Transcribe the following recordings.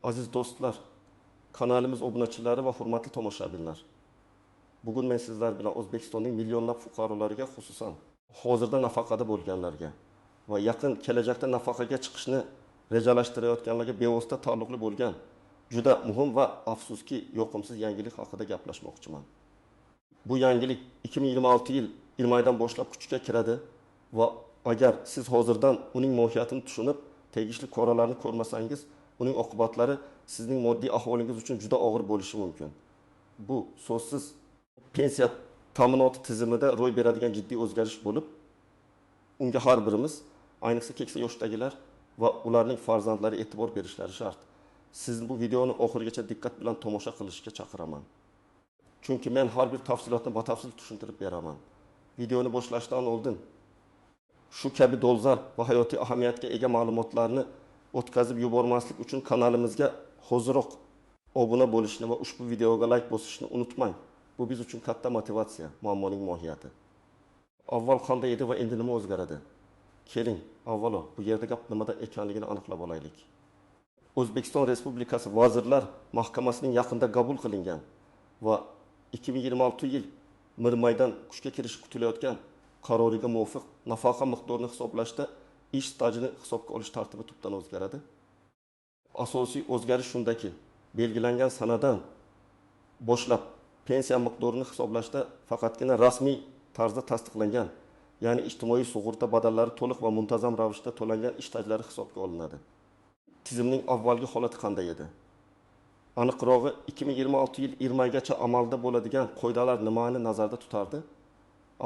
Aziz do'stlar, kanalimiz obunachilari va hurmatli tomoshabinlar. Bugun men sizlar bilan O'zbekistonning millionlab fuqarolariga, xususan hozirda nafaqada bo'lganlarga va yaqin kelajakda nafaqaga chiqishni rejalashtirayotganlarga bevosita taalluqli bo'lgan juda muhim va afsuski yoqimsiz yangilik haqida gaplashmoqchiman. Bu yangilik 2026 yil iyun oyidan boshlab kuchga kiradi va agar siz hozirdan uning mohiyatini tushunib, tegishli choralarni ko'rmasangiz, uning oqibatlari sizning moddiy ahvolingiz uchun juda og'ir bo'lishi mumkin. Bu so'zsiz pensiya ta'minoti tizimida ro'y beradigan jiddiy o'zgarish bo'lib, unga har birimiz, ayniqsa keksa yoshdagilar va ularning farzandlari e'tibor berishlari shart. Siz bu videoni oxirigacha diqqat bilan tomosha qilishga chaqiraman. Chunki men har bir tafsilotni batafsil tushuntirib beraman. Videoni boshlashdan oldin shu kabi dolzarb va hayotiy ahamiyatga ega ma'lumotlarni o'tkazib yubormaslik uchun kanalimizga hoziroq obuna bo'lishni va ushbu videoga like bosishni unutmang. Bu biz uchun katta motivatsiya, muammoning mohiyati. Avval qanday edi va endi nima o'zgaradi? Keling, avvalo bu yerda gap nimada ekanligini aniqlab olaylik. O'zbekiston Respublikasi Vazirlar Mahkamasining yaqinda qabul qilingan va 2026 yil maydan kuchga kirishi kutilayotgan qaroriga muvofiq nafaqa miqdorini hisoblashda ish stajini hisobga olish tartibi tubdan o'zgaradi. Asosiy o'zgarish shundaki, belgilangan sanadan boshlab pensiya miqdorini hisoblashda faqatgina rasmiy tarzda tasdiqlangan, ya'ni ijtimoiy sug'urta badallari to'liq va muntazam ravishda to'langan ish stajlari hisobga olinadi. Tizimning avvalgi holati qanday edi? Aniqrog'i 2026 yil iyun oyigacha amalda bo'ladigan qoidalar nimani nazarda tutardi?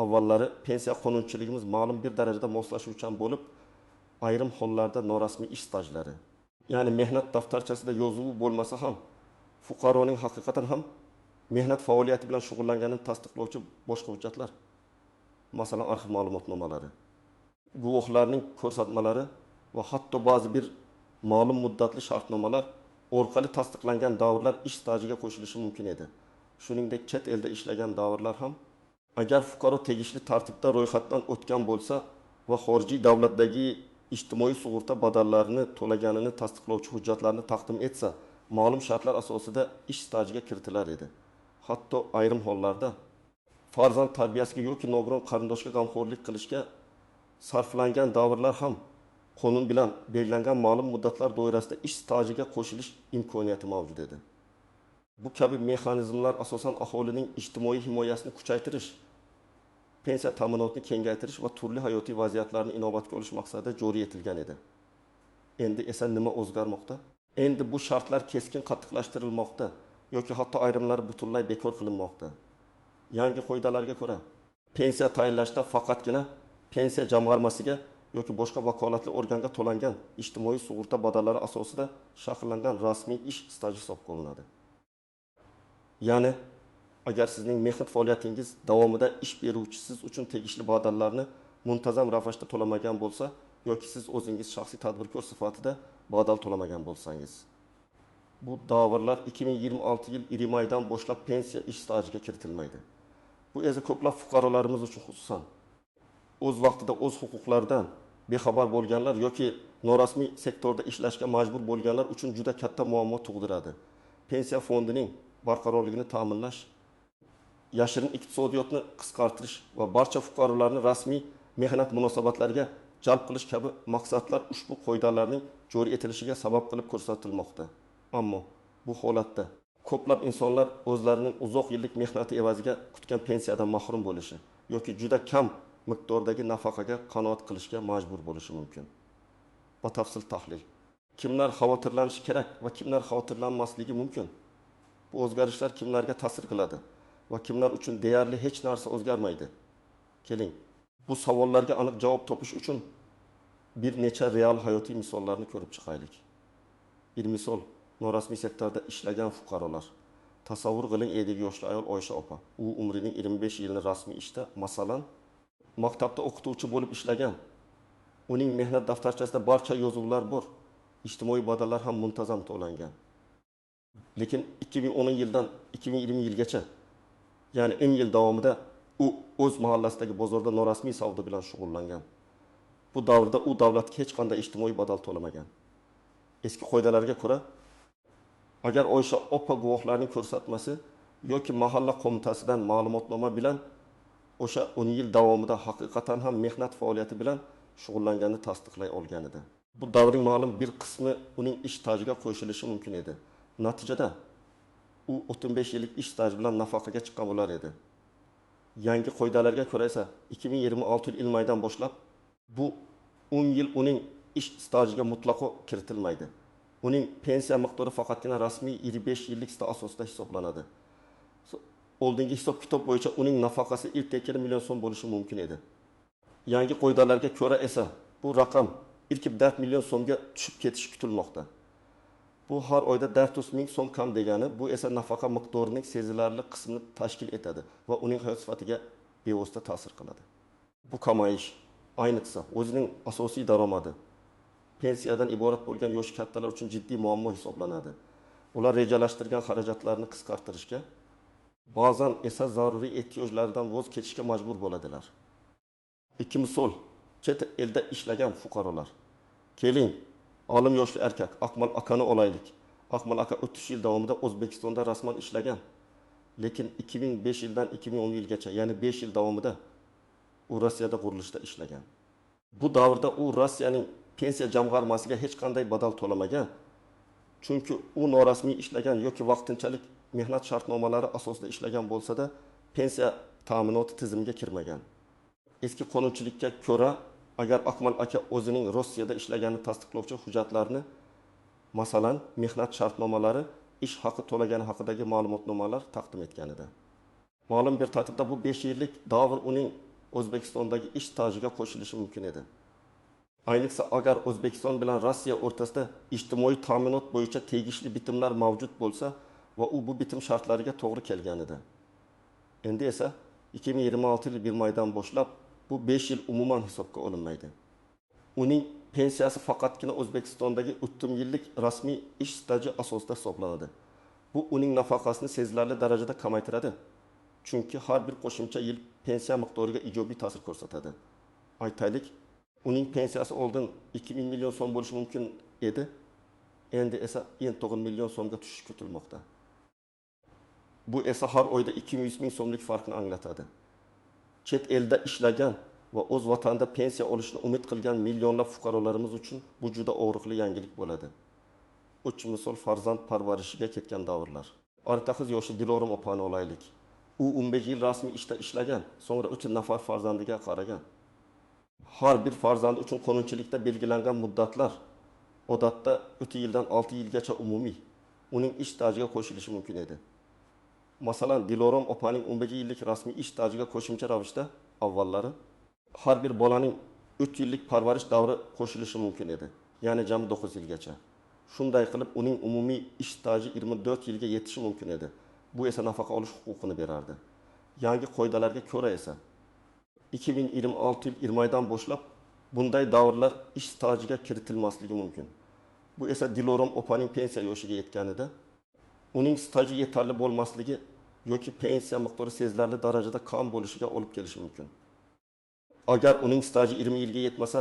Avvallari pensiya qonunchiligimiz ma'lum bir darajada moslashuvchan bo'lib, ayrim hollarda norasmiy ish stajlari, ya'ni mehnat daftarchasida yozuvi bo'lmasa ham, fuqaroning haqiqatan ham mehnat faoliyati bilan shug'ullanganini tasdiqlovchi boshqa hujjatlar, masalan arxiv ma'lumotnomalari, guvohlarning ko'rsatmalari va hatto ba'zi bir ma'lum muddatli shartnomalar orqali tasdiqlangan davrlar ish stajiga qo'shilishi mumkin edi. Shuningdek, chet elda ishlagan davrlar ham, agar fuqaro tegishli tartibda ro'yxatdan o'tgan bo'lsa va xorijiy davlatdagi ijtimoiy sug'urta badallarini to'laganini tasdiqlovchi hujjatlarni taqdim etsa, ma'lum shartlar asosida ish stajiga kiritilar edi. Hatto ayrim hollarda farzand tarbiyasiga yoki nogiron qarindoshga g'amxo'rlik qilishga sarflangan davrlar ham qonun bilan belgilangan ma'lum muddatlar doirasida ish stajiga qo'shilish imkoniyati mavjud edi. Bu kabi mexanizmlar asosan aholining ijtimoiy himoyasini kuchaytirish, pensiya ta'minotini kengaytirish va turli hayotiy vaziyatlarni inobatga olish maqsadida joriy etilgan edi. Endi esa nima o'zgarmoqda? Endi bu shartlar keskin qattiqlashtirilmoqda yoki hatto ayrimlari butunlay bekor qilinmoqda. Yangi qoidalarga ko'ra, pensiya tayinlashda faqatgina pensiya jamg'armasiga yoki boshqa vakolatli organga to'langan ijtimoiy sug'urta badallari asosida shakllangan rasmiy ish staji hisobga olinadi. Ya'ni, agar sizning mehnat faoliyatingiz davomida ish beruvchi siz uchun tegishli badallarni muntazam ravishda to'lamagan bo'lsa yoki siz o'zingiz shaxsiy tadbirkor sifatida badal to'lamagan bo'lsangiz, bu davrlar 2026 yil iyun oyidan boshlab pensiya ish stajiga kiritilmaydi. Bu esa ko'plab fuqarolarimiz uchun, xususan o'z vaqtida o'z huquqlaridan bexabar bo'lganlar yoki norasmiy sektorda ishlashga majbur bo'lganlar uchun juda katta muammo tug'diradi. Pensiya fondining barqarorligini ta'minlash, yashirin iqtisodiyotni qisqartirish va barcha fuqarolarni rasmiy mehnat munosabatlariga jalb qilish kabi maqsadlar ushbu qoidalarning joriy etilishiga sabab qilib ko'rsatilmoqda. Ammo bu holatda ko'plab insonlar o'zlarining uzoq yillik mehnati evaziga kutgan pensiyadan mahrum bo'lishi yoki juda kam miqdordagi nafaqaga qanoat qilishga majbur bo'lishi mumkin. Batafsil tahlil. Kimlar xavotirlanishi kerak va kimlar xavotirlanmasligi mumkin? Bu o'zgarishlar kimlarga ta'sir qiladi va kimlar uchun deyarli hech narsa o'zgarmaydi? Keling, bu savollarga aniq javob topish uchun bir necha real hayotiy misollarni ko'rib chiqaylik. Bir misol, norasmiy sektorda ishlagan fuqarolar. Tasavvur qiling, 50 yoshli ayol Oysha opa. U umrining 25 yilini rasmiy ishda, masalan, maktabda o'qituvchi bo'lib ishlagan. Uning mehnat daftarchasida barcha yozuvlar bor. Ijtimoiy badallar ham muntazam to'langan. Lekin 2010 yildan 2020 yilgacha, ya'ni 10 yil davomida u o'z mahallasidagi bozorda norasmiy savdo bilan shug'ullangan. Bu davrda u davlatga hech qanday ijtimoiy badal to'lamagan. Eski qoidalarga ko'ra Agar o'sha OPA guvohlarining ko'rsatmasi yoki mahalla qo'mitasidan ma'lumotnoma bilan o'sha 10 yil davomida haqiqatan ham mehnat faoliyati bilan shug'ullanganini tasdiqlay olgan edi. Bu davrning ma'lum bir qismi uning ish stajiga qo'shilishi mumkin edi. Natijada u 35 yillik ish staji bilan nafaqaga chiqqan bo'lar edi. Yangi qoidalarga ko'ra esa 2026 yil maydan boshlab bu 10 yil uning ish stajiga mutlaqo kiritilmaydi. Uning pensiya miqdori faqatgina rasmiy 25 yillik staj asosida hisoblanadi. Oldingi hisob kitob bo'yicha uning nafaqasi ilk 2 million so'm bo'lishi mumkin edi. Yangi qoidalarga ko'ra esa bu raqam ilk 4 million so'mga tushib ketishi kutilmoqda. Bu har oyda 400 ming so'm kam degani, bu esa nafaqa miqdorining sezilarli qismini tashkil etadi va uning hayot sifatiga bevosita ta'sir qiladi. Bu kamayish ayniqsa o'zining asosiy daromadi pensiyadan iborat bo'lgan yoshi kattalar uchun jiddiy muammo hisoblanadi. Ular rejalashtirgan xarajatlarni qisqartirishga, ba'zan esa zaruriy ehtiyojlardan voz kechishga majbur bo'ladilar. Ikki misol, chet elda ishlagan fuqarolar. Keling, olim yoshli erkak Akmal akani olaylik. Akmal aka 30 yil davomida O'zbekistonda rasman ishlagan. Lekin 2005 yildan 2010 yilgacha, ya'ni 5 yil davomida u Rossiyada qurilishda ishlagan. Bu davrda u Rossiyaning pensiya jamg'armasiga hech qanday badal to'lamagan. Chunki u norasmiy ishlagan yoki vaqtinchalik mehnat shartnomalari asosida ishlagan bo'lsa-da, pensiya ta'minoti tizimiga kirmagan. Eski qonunchilikka ko'ra, agar Akmal aka o'zining Rossiyada ishlaganini tasdiqlovchi hujjatlarni, masalan, mehnat shartnomalari, ish haqi to'lagani haqidagi ma'lumotnomalar taqdim etgan edi. Ma'lum bir tartibda bu 5 yillik davr uning O'zbekistondagi ish stajiga qo'shilishi mumkin edi. Ayniqsa agar O'zbekiston bilan Rossiya o'rtasida ijtimoiy ta'minot bo'yicha tegishli bitimlar mavjud bo'lsa va u bu bitim shartlariga to'g'ri kelgan edi. Endi esa 2026 yil 1 maydan boshlab bu 5 yil umuman hisobga olinmaydi. Uning pensiyasi faqatgina O'zbekistondagi 30 yillik rasmiy ish staji asosida hisoblanadi. Bu uning nafaqasini sezilarli darajada kamaytiradi. Chunki har bir qo'shimcha yil pensiya miqdoriga ijobiy ta'sir ko'rsatadi. Aytaylik, uning pensiyasi oldin 2000 million so'm bo'lishi mumkin edi. Endi esa 9 million so'mga tushishi kutilmoqda. Bu esa har oyda 200 ming so'mlik farqni anglatadi. Chet elda ishlagan va o'z vatanida pensiya olishni umid qilgan millionlab fuqarolarimiz uchun bu juda og'riqli yangilik bo'ladi. Uch misol farzand parvarishiga ketgan davrlar. Ortaqiz yoshi Dilorom opani olaylik. U 15 yil rasmiy ishda ishlagan, so'ngra 3 nafar farzandiga qaragan. Har bir farzand uchun qonunchilikda belgilangan muddatlar odatda 3 yildan 6 yilgacha umumiy uning ish stajiga qo'shilishi mumkin edi. Masalan, Dilorom opaning 15 yillik rasmiy ish stajiga qo'shimcha ravishda avvallari har bir bolaning 3 yillik parvarish davri qo'shilishi mumkin edi. Ya'ni jami 9 yilgacha. Shunday qilib uning umumiy ish staji 24 yilga yetishi mumkin edi. Bu esa nafaqa olish huquqini berardi. Yangi qoidalarga ko'ra esa 2026 yil 1 maydan boshlab bunday davrlar ish stajiga kiritilmasligi mumkin. Bu esa Dilorom opaning pensiya yoshiga yetganida uning staji yetarli bo'lmasligi yoki pensiya miqdori sezilarli darajada kam bo'lishiga olib kelishi mumkin. Agar uning staji 20 yilga yetmasa,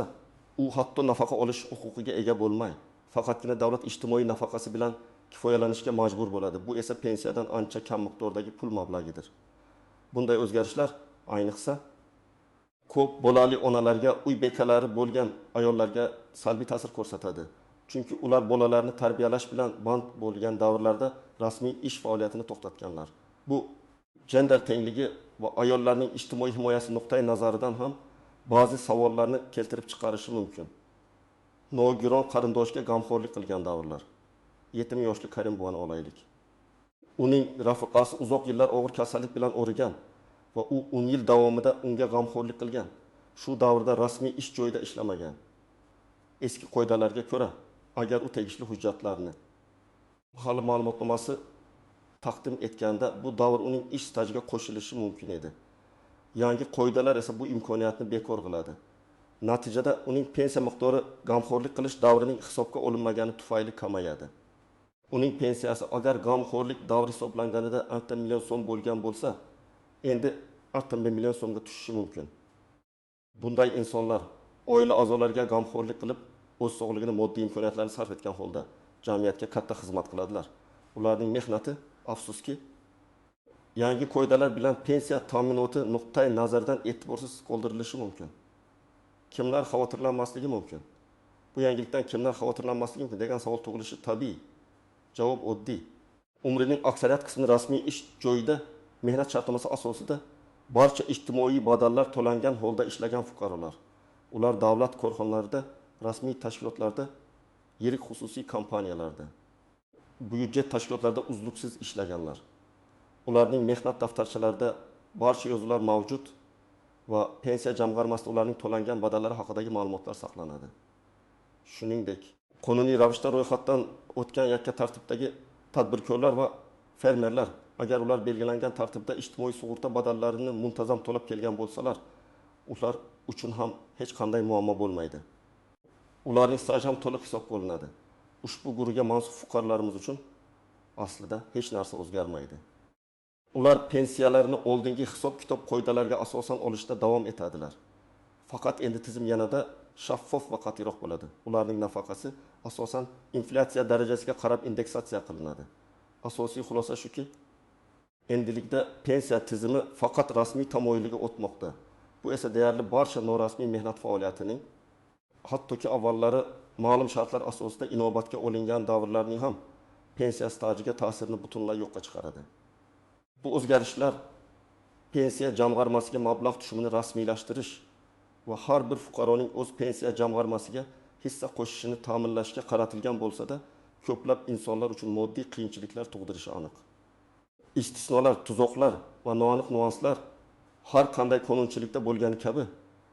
u hatto nafaqa olish huquqiga ega bo'lmay, faqatgina davlat ijtimoiy nafaqasi bilan kifoyalanishga majbur bo'ladi. Bu esa pensiyadan ancha kam miqdordagi pul mablag'idir. Bunday o'zgarishlar ayniqsa ko'p bolali onalarga, uy bekalari bo'lgan ayollarga salbiy ta'sir ko'rsatadi. Chunki ular bolalarni tarbiyalash bilan band bo'lgan davrlarda rasmiy ish faoliyatini to'xtatganlar. Bu gender tengligi va ayollarning ijtimoiy himoyasi nuqtai nazaridan ham ba'zi savollarni keltirib chiqarishi mumkin. Nogiron qarindoshga g'amxo'rlik qilgan davrlar. 7 yoshli Karim buvani olaylik. Uning rafiqasi uzoq yillar og'ir kasallik bilan o'rigan va u 10 yil davomida unga g'amxo'rlik qilgan. Shu davrda rasmiy ish joyida ishlamagan. Eski qoidalarga ko'ra, agar u tegishli hujjatlarni hali ma'lumotnomasi taqdim etganda bu davr uning ish stajiga qo'shilishi mumkin edi. Yangi qoidalar esa bu imkoniyatni bekor qiladi. Natijada uning pensiya miqdori g'amxo'rlik qilish davrining hisobga olinmagani tufayli kamayadi. Uning pensiyasi agar g'amxo'rlik davri hisoblanganida 10 million so'm bo'lgan bo'lsa, endi 60 million so'mga tushishi mumkin. Bunday insonlar oila a'zolariga g'amxo'rlik qilib, o'z sog'ligini moddiy imkoniyatlarini sarf etgan holda jamiyatga katta xizmat qiladilar. Ularning mehnati afsuski yangi qoidalar bilan pensiya ta'minoti nuqtai nazardan e'tiborsiz qoldirilishi mumkin. Kimlar xavotirlanmasligi mumkin? Bu yangilikdan kimlar xavotirlanmasligi mumkin degan savol tug'ilishi tabiiy. Javob oddiy. Umrining aksariyat qismini rasmiy ish joyida mehnat shartnomasi asosida barcha ijtimoiy badallar to'langan holda ishlagan fuqarolar. Ular davlat korxonalarida, rasmiy tashkilotlarda, yirik xususiy kompaniyalarda, byudjet tashkilotlarida uzluksiz ishlaganlar. Ularning mehnat daftarchalarida barcha yozuvlar mavjud va pensiya jamg'armasida ularning to'langan badallari haqidagi ma'lumotlar saqlanadi. Shuningdek, qonuniy ravishda ro'yxatdan o'tgan yakka tartibdagi tadbirkorlar va fermerlar agar ular belgilangan tartibda ijtimoiy sug'urta badallarini muntazam to'lab kelgan bo'lsalar, ular uchun ham hech qanday muammo bo'lmaydi. Ularning staji ham to'liq hisobga olinadi. Ushbu guruhga mansub fuqarolarimiz uchun aslida hech narsa o'zgarmaydi. Ular pensiyalarini oldingi hisob-kitob qoidalariga asosan olishda davom etadilar. Faqat endi tizim yanada shaffof va qat'iyroq bo'ladi. Ularning nafaqasi asosan inflyatsiya darajasiga qarab indeksatsiya qilinadi. Asosiy xulosa shuki, endilikda pensiya tizimi faqat rasmiy tamoyiliga o'tmoqda. Bu esa deyarli barcha norasmiy mehnat faoliyatining, hattoki avvallari ma'lum shartlar asosida inobatga olingan davrlarning ham pensiya stajiga ta'sirini butunlay yo'qqa chiqaradi. Bu o'zgarishlar pensiya jamg'armasiga mablag' tushumini rasmiylashtirish va har bir fuqaroning o'z pensiya jamg'armasiga hissa qo'shishini ta'minlashga qaratilgan bo'lsa-da, ko'plab insonlar uchun moddiy qiyinchiliklar tug'dirishi aniq. Istisnolar, tuzoqlar va noaniq nuanslar har qanday qonunchilikda bo'lgani kabi,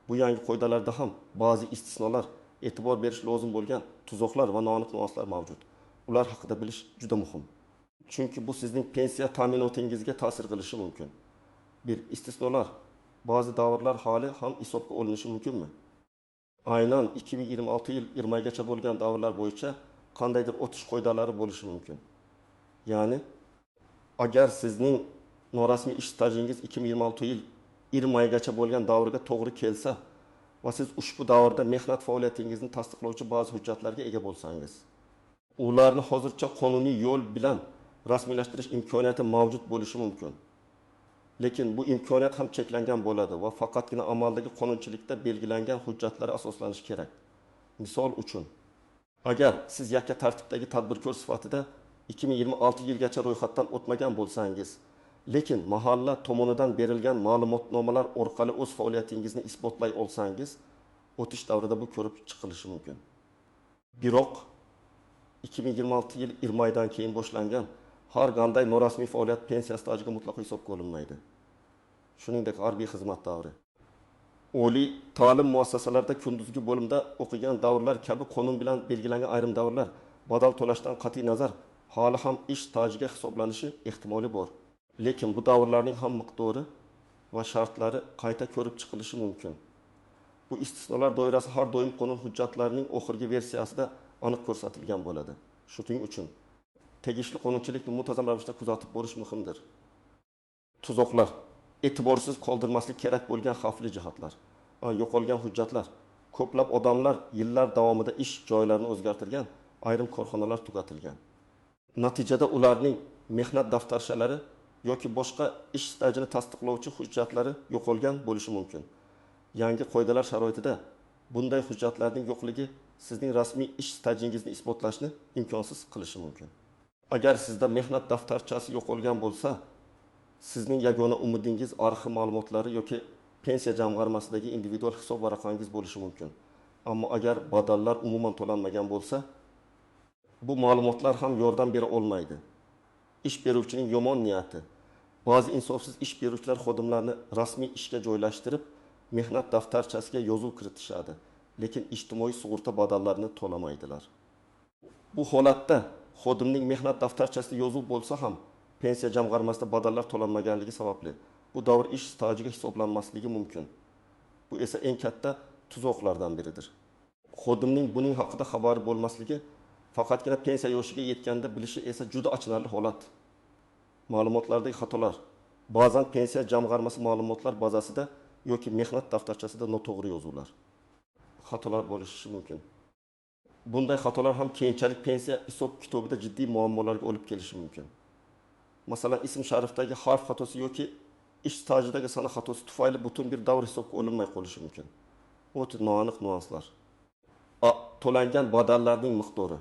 bu yangi qoidalarda ham ba'zi istisnolar, e'tibor berish lozim bo'lgan tuzoqlar va noaniq nuanslar mavjud. Ular haqida bilish juda muhim. Chunki bu sizning pensiya ta'minotingizga ta'sir qilishi mumkin. Bir istisnolar, ba'zi davrlar hali ham hisobga olinishi mumkinmi? Aynan 2026 yil 20 oygacha bo'lgan davrlar bo'yicha qandaydir o'tish qoidalari bo'lishi mumkin. Ya'ni agar sizning norasmiy ish stajingiz 2026 yil 20 oygacha bo'lgan davrga to'g'ri kelsa va siz ushbu davrda mehnat faoliyatingizni tasdiqlovchi ba'zi hujjatlarga ega bo'lsangiz, ularni hozircha qonuniy yo'l bilan rasmiylashtirish imkoniyati mavjud bo'lishi mumkin. Lekin bu imkoniyat ham cheklangan bo'ladi va faqatgina amaldagi qonunchilikda belgilangan hujjatlarga asoslanishi kerak. Misol uchun, agar siz yakka tartibdagi tadbirkor sifatida 2026 yilgacha ro'yxatdan o'tmagan bo'lsangiz, lekin mahalla tomonidan berilgan ma'lumotnomalar orqali o'z faoliyatingizni isbotlay olsangiz, o'tish davrida bu ko'rib chiqilishi mumkin. Biroq 2026 yil 20 oydan keyin boshlangan har qanday norasmiy faoliyat pensiya stajiga mutlaqo hisobga olinmaydi. Shuningdek, harbiy xizmat davri, oliy ta'lim muassasalarida kunduzgi bo'limda o'qigan davrlar kabi qonun bilan belgilangan ayrim davrlar badal to'lashdan qat'iy nazar hali ham ish stajiga hisoblanishi ehtimoli bor. Lekin bu davrlarning ham miqdori va shartlari qayta ko'rib chiqilishi mumkin. Bu istisnolar doirasi har doim qonun hujjatlarining oxirgi versiyasida aniq ko'rsatilgan bo'ladi. Shuning uchun tegishli qonunchilikni muntazam ravishda kuzatib borish muhimdir. Tuzoqlar, e'tiborsiz qoldirmaslik kerak bo'lgan xavfli jihatlar, yo'qolgan hujjatlar. Ko'plab odamlar yillar davomida ish joylarini o'zgartirgan, ayrim korxonalar tugatilgan. Natijada ularning mehnat daftarchalari yoki boshqa ish stajini tasdiqlovchi hujjatlari yo'qolgan bo'lishi mumkin. Yangi qoidalar sharoitida bunday hujjatlarning yo'qligi sizning rasmiy ish stajingizni isbotlashni imkonsiz qilishi mumkin. Agar sizda mehnat daftarchasi yo'qolgan bo'lsa, sizning yagona umidingiz arxiv ma'lumotlari yoki pensiya jamg'armasidagi individual hisob varaqangiz bo'lishi mumkin. Ammo agar badallar umuman to'lanmagan bo'lsa, bu ma'lumotlar ham yordam bera olmaydi. Ish beruvchining yomon niyati, ba'zi insofsiz ish beruvchilar xodimlarni rasmiy ishga joylashtirib, mehnat daftarchasiga yozuv kiritishadi, lekin ijtimoiy sug'urta badallarini to'lamaydilar. Bu holatda xodimning mehnat daftarchasida yozuv bo'lsa ham pensiya jamg'armasida badallar to'lanmaganligi sababli bu davr ish stajiga hisoblanmasligi mumkin. Bu esa eng katta tuzoqlardan biridir. Xodimning buning haqida xabari bo'lmasligi, faqatgina pensiya yoshiga yetganda bilishi esa juda achinarli holat. Ma'lumotlardagi xatolar, ba'zan pensiya jamg'armasi ma'lumotlar bazasida yoki mehnat daftarchasida noto'g'ri yozuvlar, xatolar bo'lishi mumkin. Bunday xatolar ham keyinchalik pensiya hisob kitobida jiddiy muammolarga olib kelishi mumkin. Masalan, ism sharifdagi harf xatosi yoki ish stajidagi sana xatosi tufayli butun bir davr hisobga olinmay qolishi mumkin. O'ta noaniq nuanslar. To'langan badallarning miqdori.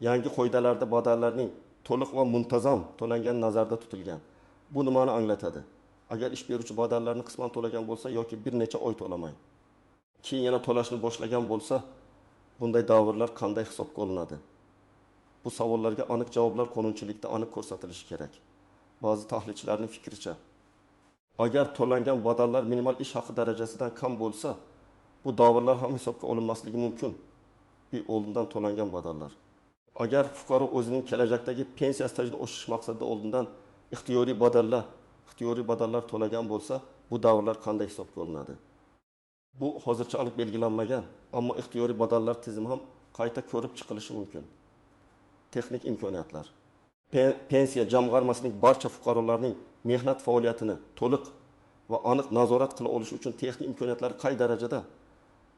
Yangi qoidalarda badallarning to'liq va muntazam to'langani nazarda tutilgan. Bu nimani anglatadi? Agar ish beruvchi badallarni qisman to'lagan bo'lsa yoki bir necha oy to'lamay, keyin yana to'lashni boshlagan bo'lsa, bunday davrlar qanday hisobga olinadi? Bu savollarga aniq javoblar qonunchilikda aniq ko'rsatilishi kerak. Ba'zi tahlilchilarning fikricha, agar to'langan badallar minimal ish haqi darajasidan kam bo'lsa, bu davrlar ham hisobga olinmasligi mumkin. Bir oldindan to'langan badallar. Agar fuqaro o'zining kelajakdagi pensiya stajini oshish maqsadida oldindan ixtiyoriy badallar to'lagan bo'lsa, bu davrlar qanday hisobga olinadi? Bu hozircha aniq belgilanmagan, ammo ixtiyoriy badallar tizimi ham qayta ko'rib chiqilishi mumkin. Texnik imkoniyatlar. Pensiya jamg'armasining barcha fuqarolarning mehnat faoliyatini to'liq va aniq nazorat qila olishi uchun texnik imkoniyatlari qay darajada?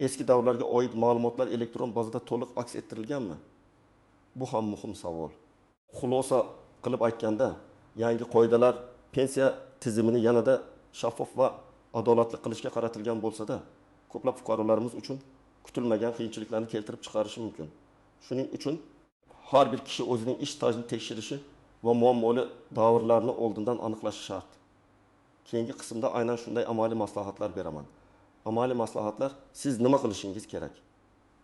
Eski davrlarga oid ma'lumotlar elektron bazada to'liq aks ettirilganmi? Bu ham muhim savol. Xulosa qilib aytganda, yangi qoidalar pensiya tizimini yanada shaffof va adolatli qilishga qaratilgan bo'lsa-da, ko'plab fuqarolarimiz uchun kutilmagan qiyinchiliklarni keltirib chiqarishi mumkin. Shuning uchun har bir kishi o'zining ish stajini tekshirishi va muammoli davrlarni oldindan aniqlashi shart. Keyingi qismda aynan shunday amaliy maslahatlar beraman. Amaliy maslahatlar siz nima qilishingiz kerak?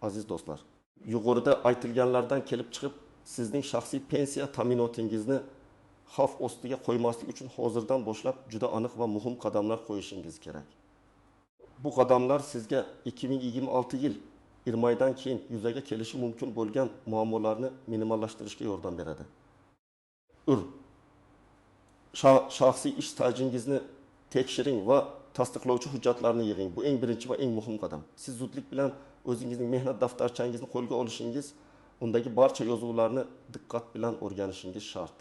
Aziz do'stlar, yuqorida aytilganlardan kelib chiqib, sizning shaxsiy pensiya ta'minotingizni xavf ostiga qo'ymaslik uchun hozirdan boshlab juda aniq va muhim qadamlar qo'yishingiz kerak. Bu qadamlar sizga 2026 yil 20 oydan keyin yuzaga kelishi mumkin bo'lgan muammolarni minimallashtirishga yordam beradi. Shaxsiy ish stajingizni tekshiring va tasdiqlovchi hujjatlarni yig'ing. Bu eng birinchi va eng muhim qadam. Siz zudlik bilan o'zingizning mehnat daftarchangizni qo'lga olishingiz, undagi barcha yozuvlarni diqqat bilan o'rganishingiz shart.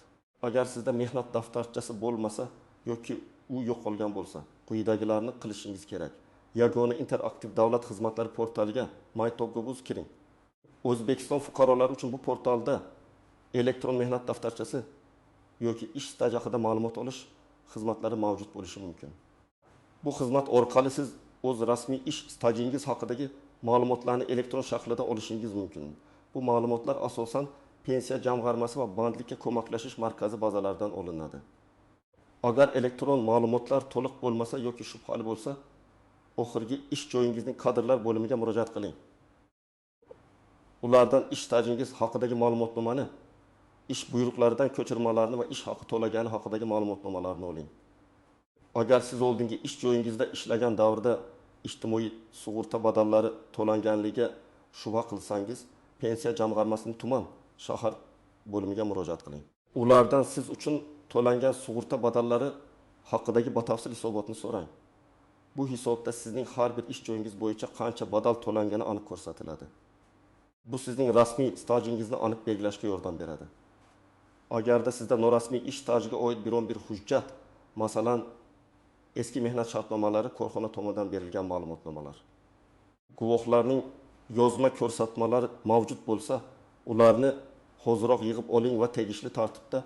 Agar sizda mehnat daftarchasi bo'lmasa yoki u yo'qolgan bo'lsa, quyidagilarni qilishingiz kerak. Yagona interaktiv davlat xizmatlari portaliga MyTogg'ga kiring. O'zbekiston fuqarolari uchun bu portalda elektron mehnat daftarchasi yoki ish staji haqida ma'lumot olish xizmatlari mavjud bo'lishi mumkin. Bu xizmat orqali siz o'z rasmiy ish stajingiz haqidagi ma'lumotlarni elektron shaklda olishingiz mumkin. Bu ma'lumotlar asosan pensiya jamg'armasi va bandlikka ko'maklashish markazi bazalaridan olinadi. Agar elektron ma'lumotlar to'liq bo'lmasa yoki shubhali bo'lsa, oxirgi ish joyingizning kadrlar bo'limiga murojaat qiling. Ulardan ish stajingiz haqidagi ma'lumotnomani, ish buyruqlaridan ko'chirmalarni va ish haqi to'lagani haqidagi ma'lumotnomalarni oling. Agar siz oldingi ish joyingizda ishlagan davrda ijtimoiy sug'urta badallari to'langanligiga shubha qilsangiz, pensiya jamg'armasining tuman, shahar bo'limiga murojaat qiling. Ulardan siz uchun to'langan sug'urta badallari haqidagi batafsil hisobotni so'rang. Bu hisobda sizning har bir ish joyingiz bo'yicha qancha badal to'langani aniq ko'rsatiladi. Bu sizning rasmiy stajingizni aniq belgilashga yordam beradi. Agarda sizda norasmiy ish stajiga oid biron bir hujjat, masalan, eski mehnat shartnomalari, korxona tomonidan berilgan ma'lumotnomalar, guvohlarning yozma ko'rsatmalari mavjud bo'lsa, ularni hoziroq yig'ib oling va tegishli tartibda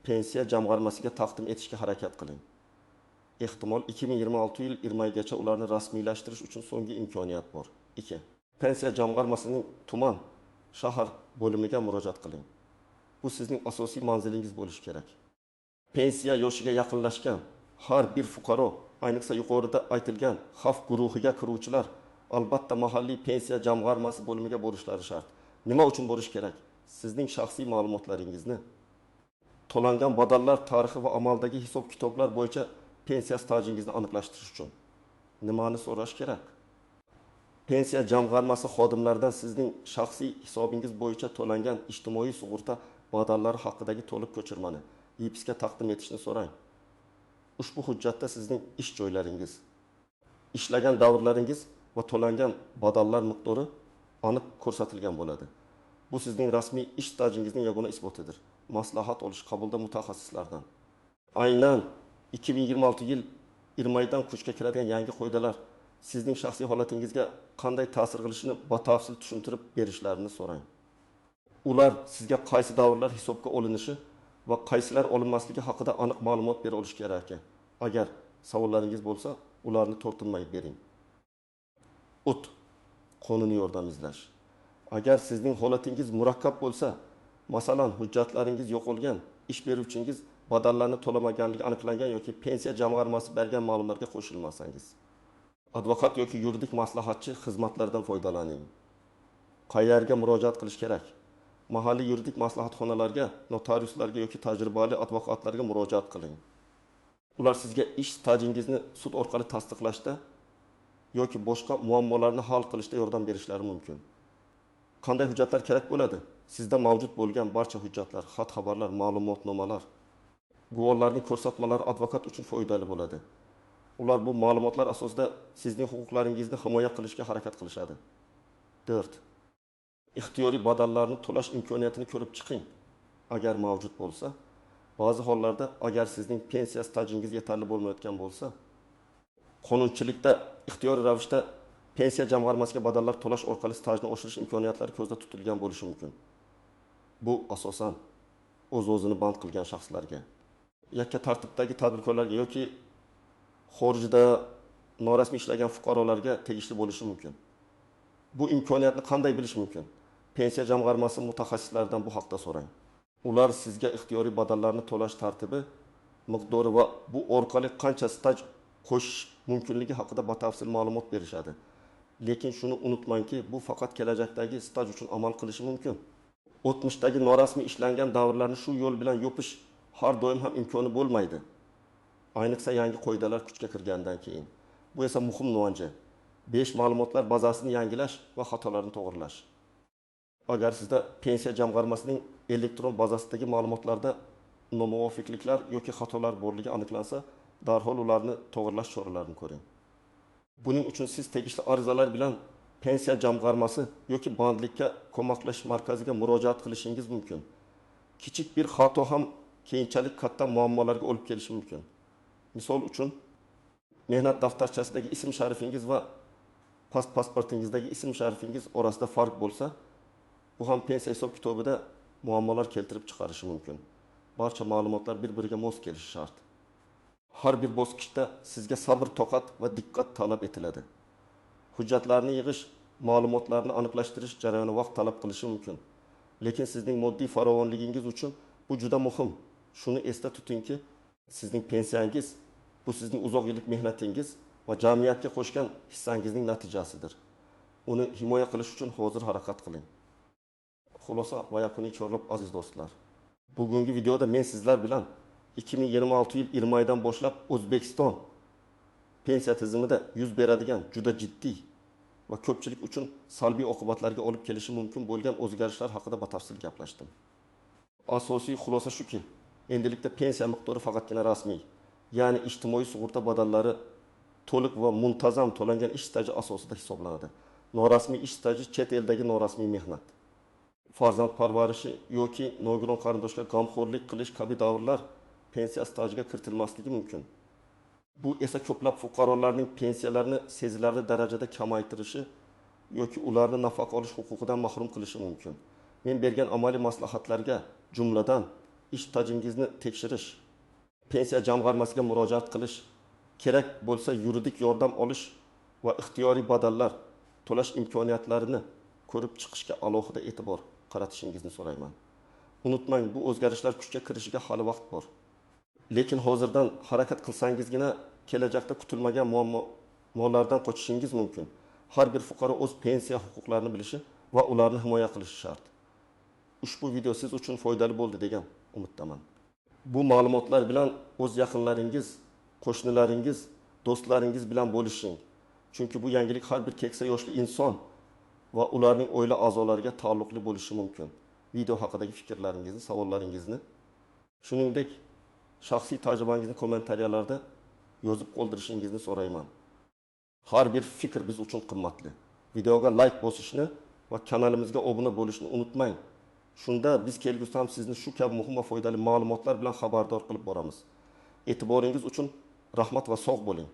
pensiya jamg'armasiga taqdim etishga harakat qiling. Ehtimol 2026 yil 20 oygacha ularni rasmiylashtirish uchun so'nggi imkoniyat bor. 2. Pensiya jamg'armasining tuman, shahar bo'limiga murojaat qiling. Bu sizning asosiy manzilingiz bo'lishi kerak. Pensiya yoshiga yaqinlashgan har bir fuqaro, ayniqsa yuqorida aytilgan xavf guruhiga kiruvchilar albatta mahalliy pensiya jamg'armasi bo'limiga borishlari shart. Nima uchun borish kerak? Sizning shaxsiy ma'lumotlaringizni, to'langan badallar tarixi va amaldagi hisob-kitoblar bo'yicha pensiya stajingizni aniqlashtirish uchun. Nimani so'rash kerak? Pensiya jamg'armasi xodimlaridan sizning shaxsiy hisobingiz bo'yicha to'langan ijtimoiy sug'urta badallari haqidagi to'liq ko'chirmani IPSga taqdim etishni so'rang. Ushbu hujjatda sizning ish joylaringiz, ishlagan davrlaringiz va to'langan badallar miqdori aniq ko'rsatilgan bo'ladi. Bu sizning rasmiy ish stajingizning yagona isbotidir. Maslahat olish qabulda mutaxassislardan. Aynan 2026 yil 20 oydan kuchga kiradigan yangi qoidalar sizning shaxsiy holatingizga qanday ta'sir qilishini batafsil tushuntirib berishlarini so'rang. ular sizga qaysi davrlar hisobga olinishi va qaysilar olinmasligi haqida aniq ma'lumot bera olish kerak ekan. Agar savollaringiz bo'lsa, ularni tortinmay bering. O't, qonuniy yordam izlash. Agar sizning holatingiz murakkab bo'lsa, masalan, hujjatlaringiz yo'qolgan, ish beruvchingiz badallarni to'lamaganligi aniqlangan yoki pensiya jamg'armasi bergan ma'lumotlarga qo'shilmasangiz, advokat yoki yuridik maslahatchi xizmatlaridan foydalaning. Qayerga murojaat qilish kerak? Mahalliy yuridik maslahatxonalarga, notariuslarga yoki tajribali advokatlarga murojaat qiling. Ular sizga ish stajingizni sud orqali tasdiqlashda yoki boshqa muammolarni hal qilishda yordam berishlari mumkin. Qanday hujjatlar kerak bo'ladi? Sizda mavjud bo'lgan barcha hujjatlar, xat-xabarlar, ma'lumotnomalar, guvohlarning ko'rsatmalari advokat uchun foydali bo'ladi. Ular bu ma'lumotlar asosida sizning huquqlaringizni himoya qilishga harakat qilishadi. 4. Ixtiyoriy badallarni to'lash imkoniyatini ko'rib chiqing. Agar mavjud bo'lsa, ba'zi hollarda agar sizning pensiya stajingiz yetarli bo'lmayotgan bo'lsa, qonunchilikda ixtiyoriy ravishda pensiya jamg'armasiga badallar to'lash orqali stajni oshirish imkoniyatlari ko'zda tutilgan bo'lishi mumkin. Bu asosan o'z-o'zini band qilgan shaxslarga, yakka tartibdagi tadbirkorlarga yoki xorijda norasmiy ishlagan fuqarolarga tegishli bo'lishi mumkin. Bu imkoniyatni qanday bilish mumkin? Pensiya jamg'armasi mutaxassislaridan bu haqda so'rang. Ular sizga ixtiyoriy badallarni to'lash tartibi, miqdori va bu orqali qancha staj qo'shish mumkinligi haqida batafsil ma'lumot berishadi. Lekin shuni unutmangki, bu faqat kelajakdagi staj uchun amal qilishi mumkin. O'tmishdagi norasmiy ishlangan davrlarni shu yo'l bilan yopish har doim ham imkoni bo'lmaydi. Ayniqsa yangi qoidalar kuchga kirgandan keyin. Bu esa muhim nuqta. 5 ma'lumotlar bazasini yangilash va xatolarni to'g'rilash. Agar sizda pensiya jamg'armasining elektron bazasidagi ma'lumotlarda nomuvofiqliklar yoki xatolar borligi aniqlansa, darhol ularni to'g'rilash choralarini ko'ring. Buning uchun siz tegishli arizalar bilan pensiya jamg'armasi yoki bandlikka ko'maklash markaziga murojaat qilishingiz mumkin. Kichik bir xato ham keyinchalik katta muammolarga olib kelishi mumkin. Misol uchun, mehnat daftarchasidagi ism sharifingiz va pasportingizdagi ism sharifingiz orasida farq bo'lsa, bu ham pensiya hisob kitobida muammolar keltirib chiqarishi mumkin. Barcha ma'lumotlar bir-biriga mos kelishi shart. Har bir bosqichda sizga sabr, toqat va diqqat talab etiladi. Hujjatlarni yig'ish, ma'lumotlarni aniqlashtirish jarayoni vaqt talab qilishi mumkin. Lekin sizning moddiy farovonligingiz uchun bu juda muhim. Shuni esda tutingki, sizning pensiyangiz bu sizning uzoq yillik mehnatingiz va jamiyatga qo'shgan hissangizning natijasidir. Uni himoya qilish uchun hozir harakat qiling. Xulosa va yakuniy chorlab aziz do'stlar. Bugungi videoda men sizlar bilan 2026 yil 20 oydan boshlab O'zbekiston pensiya tizimida yuz beradigan juda jiddiy va ko'pchilik uchun salbiy oqibatlarga olib kelishi mumkin bo'lgan o'zgarishlar haqida batafsil gaplashdim. Asosiy xulosa shuki, endilikda pensiya miqdori faqatgina rasmiy, ya'ni ijtimoiy sug'urta badallari to'liq va muntazam to'langan ish staji asosida hisoblanadi. Norasmiy ish staji chet eldagi norasmiy mehnat, farzand parvarishi yoki nogiron qarindoshga g'amxo'rlik qilish kabi davrlar pensiya stajiga kiritilmasligi mumkin. Bu esa ko'plab fuqarolarning pensiyalarini sezilarli darajada kamaytirishi yoki ularni nafaqa olish huquqidan mahrum qilishi mumkin. Men bergan amaliy maslahatlarga, jumladan ish stajingizni tekshirish, pensiya jamg'armasiga murojaat qilish, kerak bo'lsa yuridik yordam olish va ixtiyoriy badallar to'lash imkoniyatlarini ko'rib chiqishga alohida e'tibor qaratishingizni so'rayman. Unutmang, bu o'zgarishlar kuchga kirishiga hali vaqt bor. Lekin hozirdan harakat qilsangizgina kelajakda kutilmagan muammolardan qochishingiz mumkin. Har bir fuqaro o'z pensiya huquqlarini bilishi va ularni himoya qilishi shart. Ushbu video siz uchun foydali bo'ldi degan umiddaman. Bu ma'lumotlar bilan o'z yaqinlaringiz, qo'shnilaringiz, do'stlaringiz bilan bo'lishing. Chunki bu yangilik har bir keksa yoshli inson va ularning oila a'zolariga taalluqli bo'lishi mumkin. Video haqidagi fikrlaringizni, savollaringizni, shuningdek shaxsiy tajribangizni kommentariyalarda yozib qoldirishingizni so'rayman. Har bir fikr biz uchun qimmatli. Videoga like bosishni va kanalimizga obuna bo'lishni unutmang. Shunda biz kelgusi ham sizni shu kabi muhim va foydali ma'lumotlar bilan xabardor qilib boramiz. E'tiboringiz uchun rahmat va sog' bo'ling.